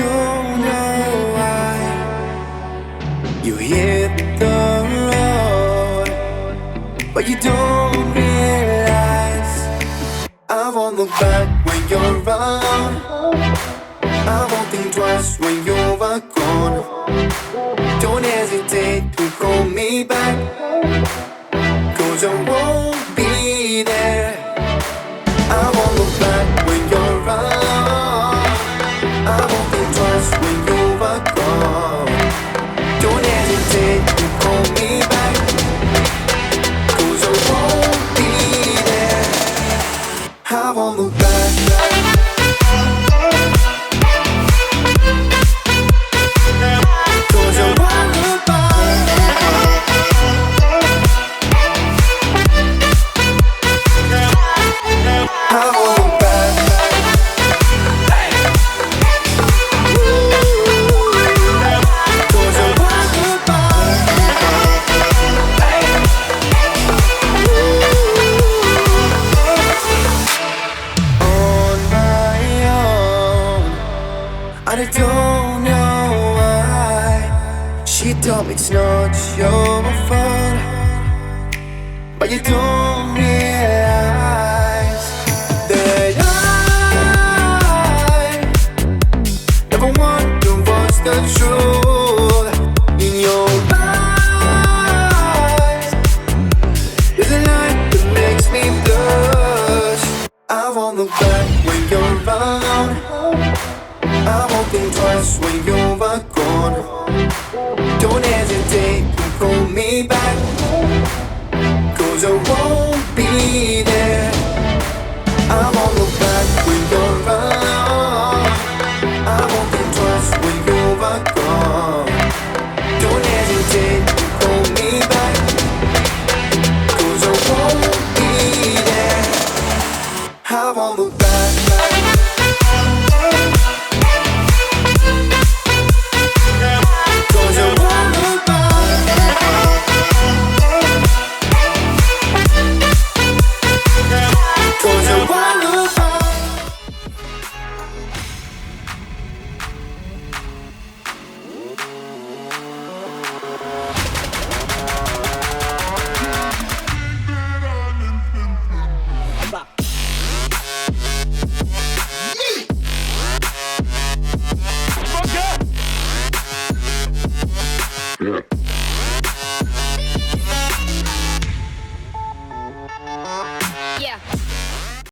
don't know why you hit the road, but you don't realize I won't look back when you're around. I won't think twice when you're gone. Don't hesitate to call me back, 'cause I won't be there. I won't look back when you're around. I won't think twice when you're gone. Don't hesitate to call me back, 'cause I won't be there. I won't look back. I don't know why she told me it's not your fault, but you don't realize that I never wonder what's the truth in your eyes. There's a light that makes me blush. I won't look back when you're around. I won't think twice when you're gone. Don't hesitate to call me back, 'cause I won't be there. I won't look back when you're around. I won't think twice when you're gone. Don't hesitate to call me back, 'cause I won't be there. I won't look back. Yeah.